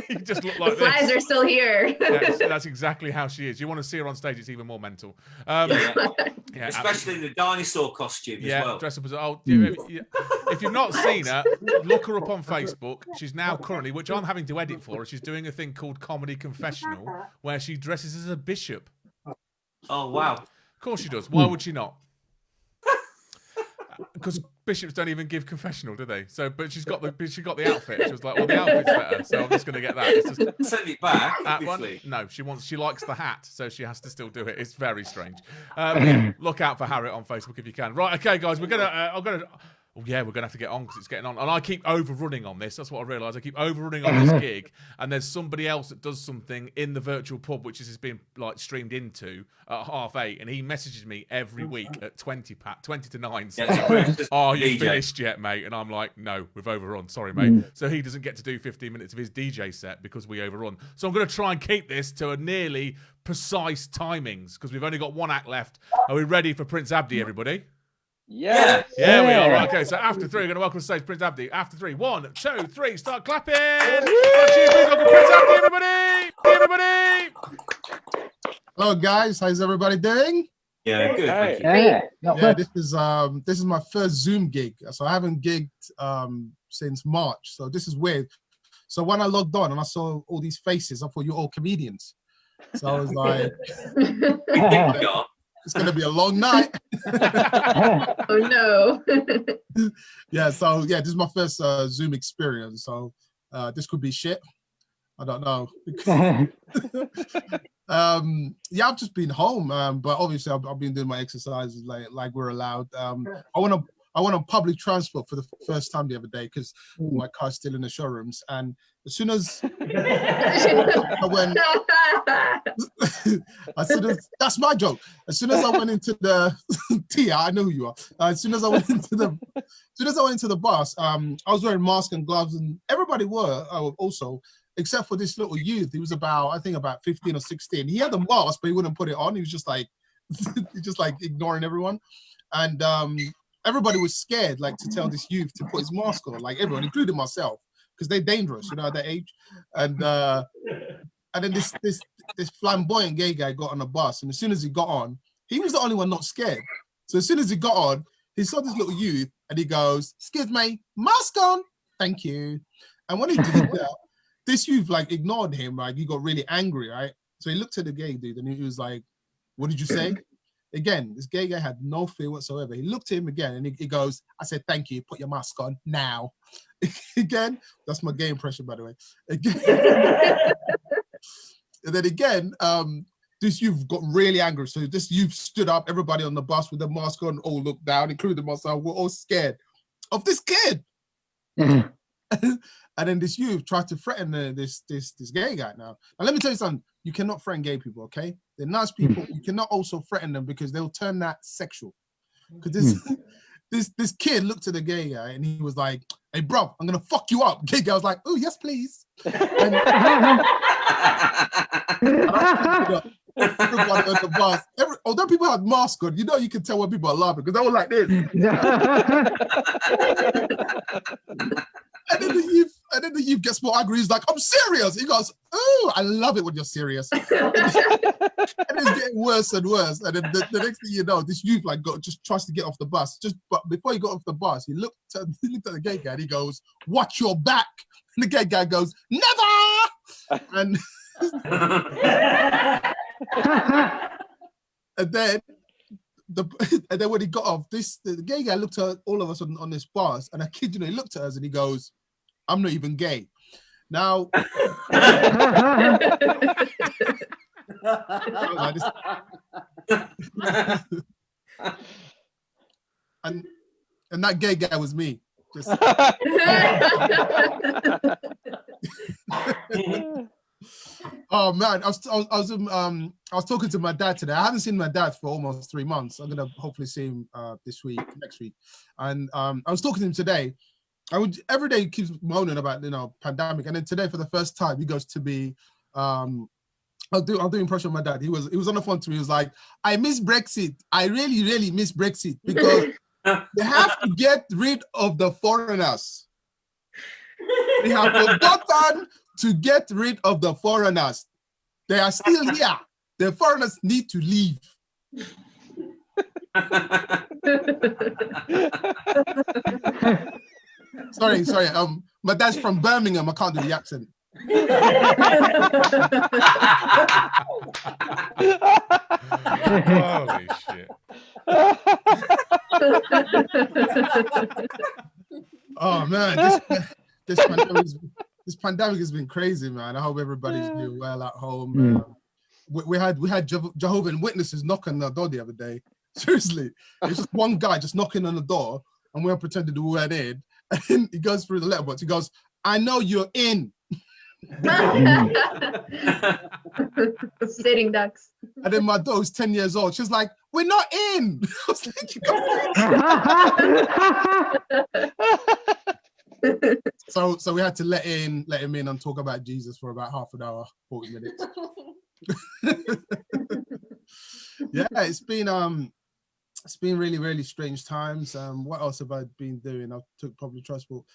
you just look like the flies are still here. That's exactly how she is. You want to see her on stage? It's even more mental. Especially in the dinosaur costume as well. Dress up as if you've not seen her, look her up on Facebook. She's now currently, which I'm having to edit for her, she's doing a thing called Comedy Confessional, where she dresses as a bishop. Oh wow! Of course she does. Why would she not? Because bishops don't even give confessional, do they? So, but she got the outfit. She was like, well, the outfit's better, so I'm just going to get that. It's just, send it back. Obviously. No, she likes the hat, so she has to still do it. It's very strange. Look out for Harriet on Facebook if you can. Right, okay, guys, we're gonna have to get on because it's getting on. And I keep overrunning on this. That's what I realise. I keep overrunning on this gig. And there's somebody else that does something in the virtual pub, which is being streamed into at 8:30. And he messages me every week at 20 to 9. Saying, are you finished yet, mate? And I'm like, no, we've overrun. Sorry, mate. So he doesn't get to do 15 minutes of his DJ set because we overrun. So I'm going to try and keep this to a nearly precise timings because we've only got one act left. Are we ready for Prince Abdi, everybody? Yeah. Yeah, we are. Right, okay, so after 3, we're going to welcome to stage Prince Abdi. After 3, 1, 2, 3, start clapping. Please welcome Prince Abdi, everybody. Everybody. Hello, guys. How's everybody doing? Yeah, good. This is my first Zoom gig, so I haven't gigged since March. So this is weird. So when I logged on and I saw all these faces, I thought you're all comedians. So I was like, it's going to be a long night. Oh, no. This is my first Zoom experience. So this could be shit. I don't know. I've just been home, but obviously I've been doing my exercises like we're allowed. I want to I went on public transport for the first time the other day because my car's still in the showrooms. And as soon as I went, that's my joke. As soon as I went into the Tia, I know who you are. As soon as I went into the bus, I was wearing mask and gloves, and everybody were also, except for this little youth. He was about 15 or 16. He had a mask, but he wouldn't put it on. He was just like, ignoring everyone. And everybody was scared, like, to tell this youth to put his mask on, like everyone, including myself, because they're dangerous, you know, at that age. And then this flamboyant gay guy got on a bus, and as soon as he got on, he was the only one not scared. So as soon as he got on, he saw this little youth, and he goes, "Excuse me, mask on, thank you." And when he did that, this youth like ignored him, like he got really angry, right? So he looked at the gay dude, and he was like, "What did you say?" Again, this gay guy had no fear whatsoever. He looked at him again, and he goes, "I said, thank you, put your mask on now." Again, that's my gay impression, by the way. Again. And then again, this youth got really angry. So this youth stood up, everybody on the bus with the mask on, all looked down, including myself. We're all scared of this kid. And then this youth tried to threaten this gay guy. Now let me tell you something. You cannot threaten gay people, okay? They're nice people. You cannot also threaten them because they'll turn that sexual. Because this kid looked at the gay guy and he was like, "Hey, bro, I'm gonna fuck you up." Gay guy was like, "Oh, yes, please." And everybody on the bus, although people had masks on, you know, you can tell when people are laughing because they were like this. And then the youth gets more angry. He's like, "I'm serious." He goes, "Oh, I love it when you're serious." And it's getting worse and worse. And then the next thing you know, this youth like just tries to get off the bus. But before he got off the bus, he looked at the gay guy and he goes, "Watch your back." And the gay guy goes, "Never." And and then when he got off, the gay guy looked at all of us on this bus, and I kid you not, he looked at us and he goes, "I'm not even gay." Now, and that gay guy was me. Just oh man, I was talking to my dad today. I haven't seen my dad for almost 3 months. I'm gonna hopefully see him next week. And I was talking to him today. Every day he keeps moaning about, you know, pandemic, and then today for the first time he goes to me. I'll do impression of my dad. He was on the phone to me. He was like, "I miss Brexit. I really, really miss Brexit because they have to get rid of the foreigners. They have forgotten to get rid of the foreigners. They are still here. The foreigners need to leave." Sorry. My dad's from Birmingham. I can't do the accent. Holy shit. Oh man, this pandemic has been crazy, man. I hope everybody's doing well at home. We had Jehovah's Witnesses knock on the door the other day. Seriously, it's just one guy just knocking on the door, and we're pretending to went in. And he goes through the letterbox. He goes, "I know you're in." Sitting ducks. And then my daughter's 10 years old. She's like, "We're not in." I was like, so we had to let him in and talk about Jesus for about half an hour, 40 minutes. Yeah, it's been really, really strange times. What else have I been doing? I took public transport.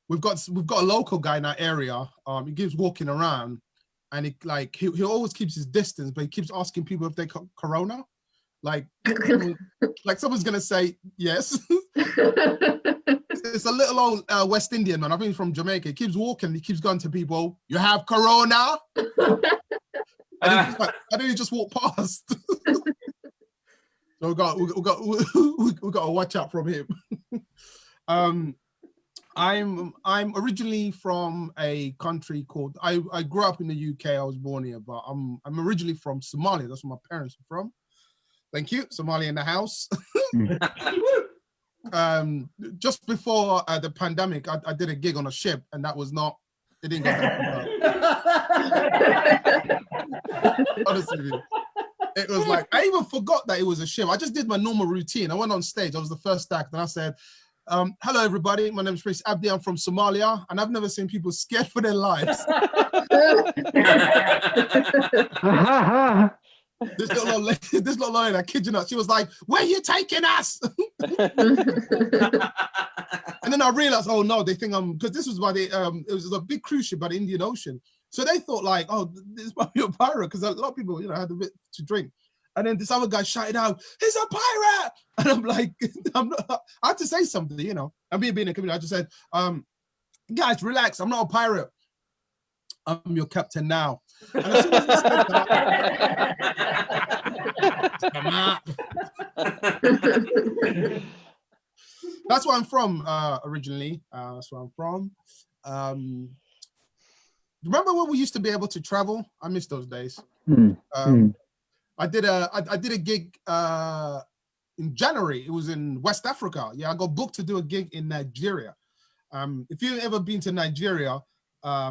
We've got a local guy in our area. He keeps walking around, and he always keeps his distance, but he keeps asking people if they got corona. Like someone's gonna say yes. It's a little old West Indian man. I think he's from Jamaica. He keeps walking. He keeps going to people. "You have corona?" And then he just walked past. So we got to watch out from him. I'm originally from a country called, I grew up in the UK. I was born here, but I'm originally from Somalia. That's where my parents are from. Thank you. Somalia in the house. just before the pandemic, I did a gig on a ship, and that was not. It didn't go that well. Honestly, it was like I even forgot that it was a ship. I just did my normal routine. I went on stage. I was the first act, and I said, "Hello, everybody. My name is Prince Abdi. I'm from Somalia, and I've never seen people scared for their lives." This little lady, I kid you not, she was like, "Where are you taking us?" And then I realized, oh no, they think I'm, because this was by the it was a big cruise ship by the Indian Ocean, so they thought like, oh, this might be a pirate, because a lot of people, you know, had a bit to drink. And then this other guy shouted out, "He's a pirate!" And I'm like, I'm not, I had to say something, you know. I'm being a comedian. I just said, guys, relax. I'm not a pirate. I'm your captain now. And as soon as he said that, that's where I'm from originally. That's where I'm from. Remember when we used to be able to travel? I miss those days. I did a gig in January. It was in West Africa. Yeah, I got booked to do a gig in Nigeria. If you've ever been to Nigeria,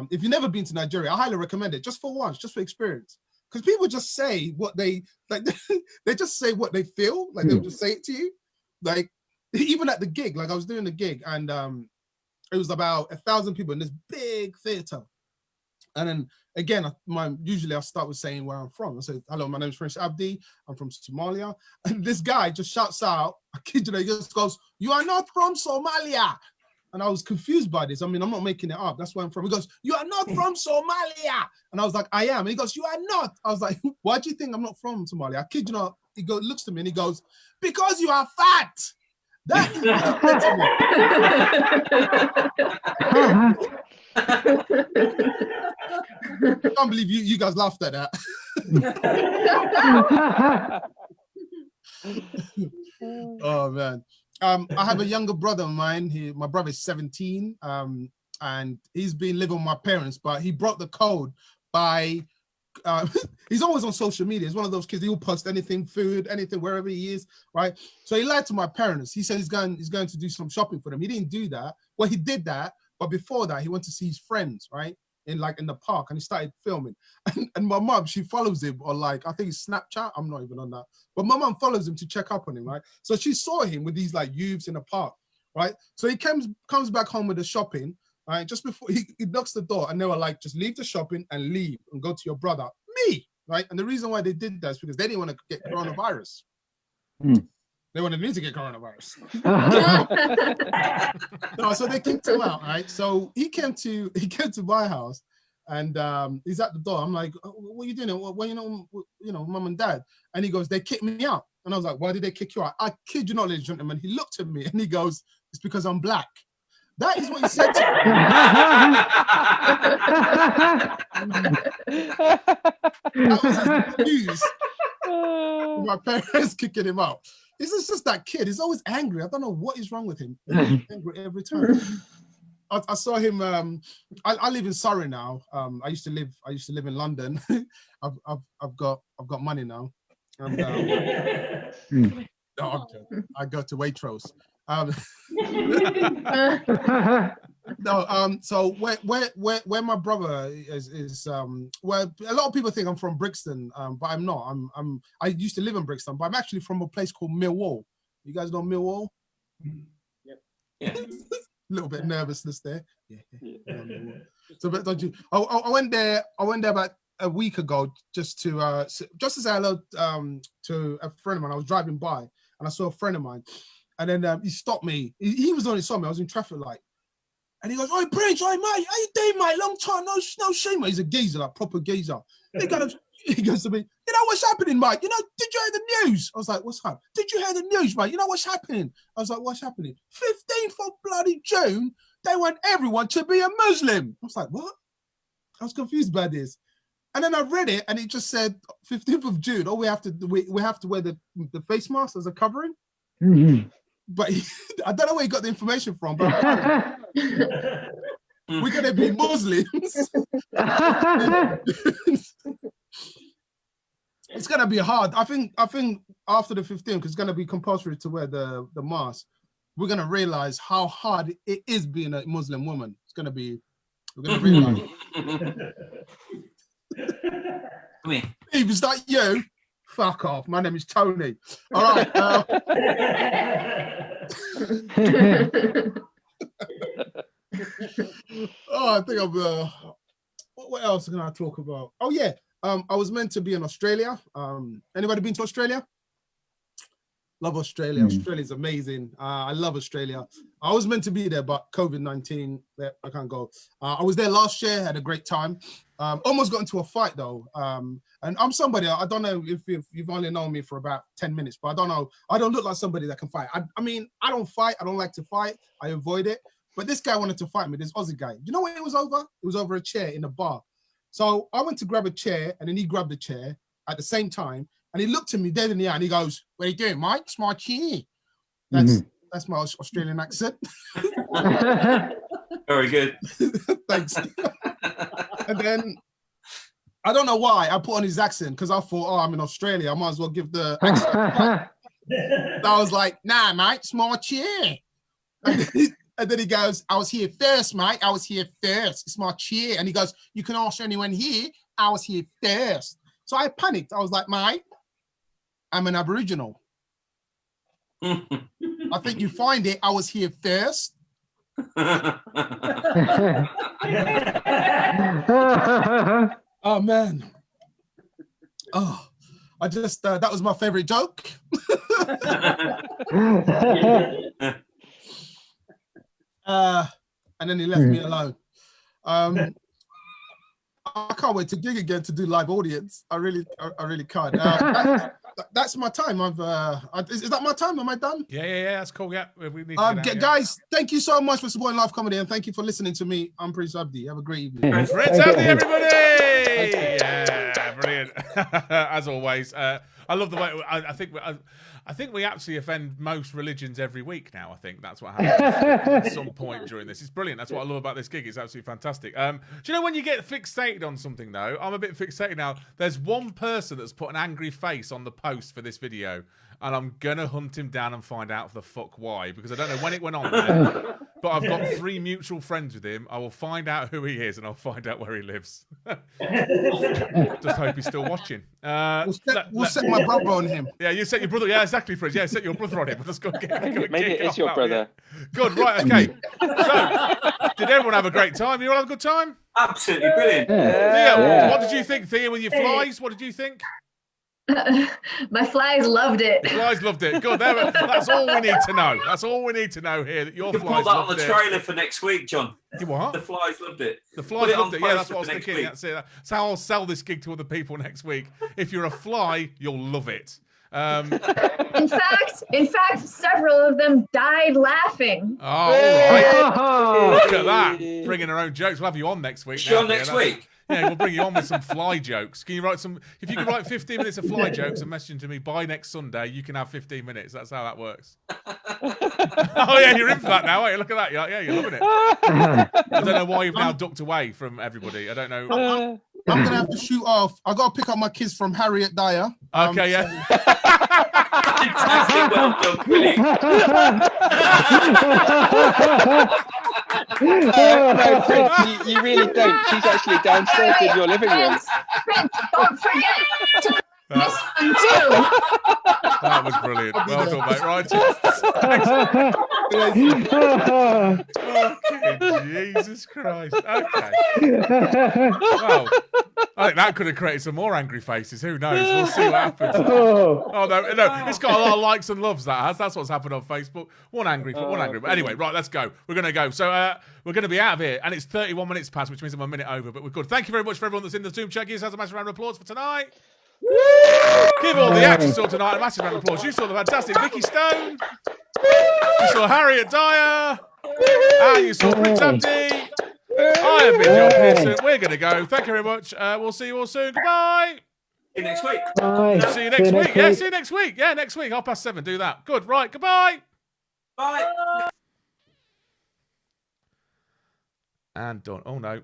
if you've never been to Nigeria, I highly recommend it, just for once, just for experience. Because people just say what they like. They just say what they feel. Like they'll just say it to you. Like even at the gig, like I was doing the gig, and it was about 1,000 people in this big theater. And then again, usually I start with saying where I'm from. I say, "Hello, my name is Prince Abdi. I'm from Somalia." And this guy just shouts out, I kid you not, he just goes, "You are not from Somalia." And I was confused by this. I mean, I'm not making it up. That's where I'm from. He goes, "You are not from Somalia." And I was like, "I am." And he goes, "You are not." I was like, "Why do you think I'm not from Somalia?" I kid you not. He looks to me and he goes, "Because you are fat." That is I can't believe you guys laughed at that. Oh man. I have a younger brother of mine. My brother is 17, and he's been living with my parents, but he broke the code by, he's always on social media. He's one of those kids, he'll post anything, food, anything, wherever he is, right? So he lied to my parents. He said he's going to do some shopping for them. He didn't do that. Well, he did that, but before that, he went to see his friends, right? In the park, and he started filming. And my mom, she follows him on I think it's Snapchat. I'm not even on that. But my mom follows him to check up on him, right? So she saw him with these youths in the park, right? So he comes back home with the shopping, right? Just before he knocks the door, and they were like, "Just leave the shopping and leave and go to your brother." Me, right? And the reason why they did that is because they didn't want to get coronavirus. They wanted me to get coronavirus. No, so they kicked him out, right? So he came to my house, and he's at the door. I'm like, "Oh, what are you doing? Well, you know, mom and dad." And he goes, "They kicked me out." And I was like, "Why did they kick you out?" I kid you not, ladies and gentlemen. He looked at me and he goes, "It's because I'm black." That is what he said to me. That was his excuse for my parents kicking him out. It's just that kid. He's always angry. I don't know what is wrong with him. He's angry every time. I saw him. I live in Surrey now. I used to live in London. I've got money now. And, no, I go to Waitrose. No, so where my brother is where a lot of people think I'm from Brixton, but I'm not. I used to live in Brixton, but I'm actually from a place called Millwall. You guys know Millwall? Yep. Yeah. A little bit of nervousness there. Yeah. So, but don't you? I went there about a week ago just to say hello to a friend of mine. I was driving by and I saw a friend of mine, and then he stopped me. He was only saw me. I was in traffic light. And he goes, "Oi, Prince, oi, mate, how you doing, mate? Long time, no shame, mate." He's a geezer, like proper geezer. He goes to me, "You know what's happening, mate? You know, did you hear the news?" I was like, "What's happening?" "Did you hear the news, mate? You know what's happening?" I was like, "What's happening?" 15th of bloody June, they want everyone to be a Muslim. I was like, "What?" I was confused by this. And then I read it, and it just said 15th of June. Oh, we have to wear the face mask as a covering. Mm-hmm. But I don't know where he got the information from, but we're gonna be Muslims. It's gonna be hard. I think after the 15th, it's gonna be compulsory to wear the mask. we're gonna realize how hard it is being a Muslim woman. We're gonna realize. Come here. Eve, is that you? Fuck off. My name is Tony. All right. I think I'm. What else can I talk about? Oh yeah. I was meant to be in Australia. Anybody been to Australia? Love Australia. Australia's amazing. I love Australia. I was meant to be there, but COVID-19, I can't go. I was there last year, had a great time. Almost got into a fight though. And I'm somebody, I don't know if you've only known me for about 10 minutes, but I don't know. I don't look like somebody that can fight. I mean, I don't fight. I don't like to fight. I avoid it. But this guy wanted to fight me, this Aussie guy. You know what it was over? It was over a chair in a bar. So I went to grab a chair and then he grabbed the chair at the same time. And he looked at me dead in the eye and he goes, "What are you doing, Mike? It's my chair." That's my Australian accent. Very good. Thanks. And then I don't know why I put on his accent because I thought, oh, I'm in Australia. I might as well give the accent. I was like, "Nah, mate, it's my chair." And then he goes, "I was here first, mate. I was here first. It's my chair." And he goes, "You can ask anyone here. I was here first." So I panicked. I was like, "Mate, I'm an Aboriginal. I think you find it. I was here first." Oh man. Oh, I just that was my favorite joke. And then he left me alone. I can't wait to gig again to do live audience. I really can't. That's my time. Is that my time? Am I done? Yeah. That's cool. Yeah. We need to guys, thank you so much for supporting live comedy and thank you for listening to me. I'm Prince Abdi. Have a great evening. Prince Abdi, everybody! Yeah, brilliant. As always, I love the way. I think we actually offend most religions every week now. I think that's what happens at some point during this. It's brilliant. That's what I love about this gig. It's absolutely fantastic. Do you know when you get fixated on something, though? I'm a bit fixated now. There's one person that's put an angry face on the post for this video, and I'm going to hunt him down and find out the fuck why, because I don't know when it went on there, but I've got 3 mutual friends with him. I will find out who he is, and I'll find out where he lives. Just hope he's still watching. We'll set my brother on him. Yeah, you set your brother. Yeah, exactly, Frizz. Yeah, set your brother on him. Let's go get Maybe it is your brother. Good, right, okay. So, did everyone have a great time? You all have a good time? Absolutely brilliant. Thea, what did you think, Thea, with your flies? What did you think? My flies loved it. The flies loved it. Good. That's all we need to know. That's all we need to know here. That your you can flies put that loved on the it. trailer for next week, John. You what? The flies loved it. The flies loved it. Yeah, that's what I was next thinking. week. That's it. That's how I'll sell this gig to other people next week. If you're a fly, you'll love it. In fact, several of them died laughing. Oh, all right. Look at that. Bringing her own jokes. We'll have you on next week. Is she on next week? Yeah, we'll bring you on with some fly jokes. Can you write some? If you can write 15 minutes of fly jokes and message them to me by next Sunday, you can have 15 minutes. That's how that works. Oh yeah, you're in for that now, aren't you? Look at that. You're like, yeah, you're loving it. I don't know why you've now ducked away from everybody. I don't know. I'm gonna have to shoot off. I gotta pick up my kids from Harriet Dyer. Okay, yeah. Fantastic. Well done, Billy. No, Prince, you really don't. She's actually downstairs in your living room. Prince, don't forget to this one too. That was brilliant. Well done, mate. Right. Fucking Jesus Christ. Okay. Well, I think that could have created some more angry faces. Who knows? We'll see what happens. Oh no, it's got a lot of likes and loves. That has. That's what's happened on Facebook. One angry. But anyway, right. Let's go. We're gonna go. So we're gonna be out of here, and it's 31 minutes past, which means I'm a minute over. But we're good. Thank you very much for everyone that's in the Zoom chat. Give yourselves a massive round of applause for tonight. Woo! Give all the actors saw tonight a massive round of applause. You saw the fantastic Vikki Stone. You saw Harriet Dyer. And you saw Prince Abdi. I have been John Pearson. We're going to go. Thank you very much. We'll see you all soon. Goodbye. See you next week. Bye. See you next week. Yeah, see you next week. Yeah, next week. 7:30. Do that. Good. Right. Goodbye. Bye. And done. Oh, no.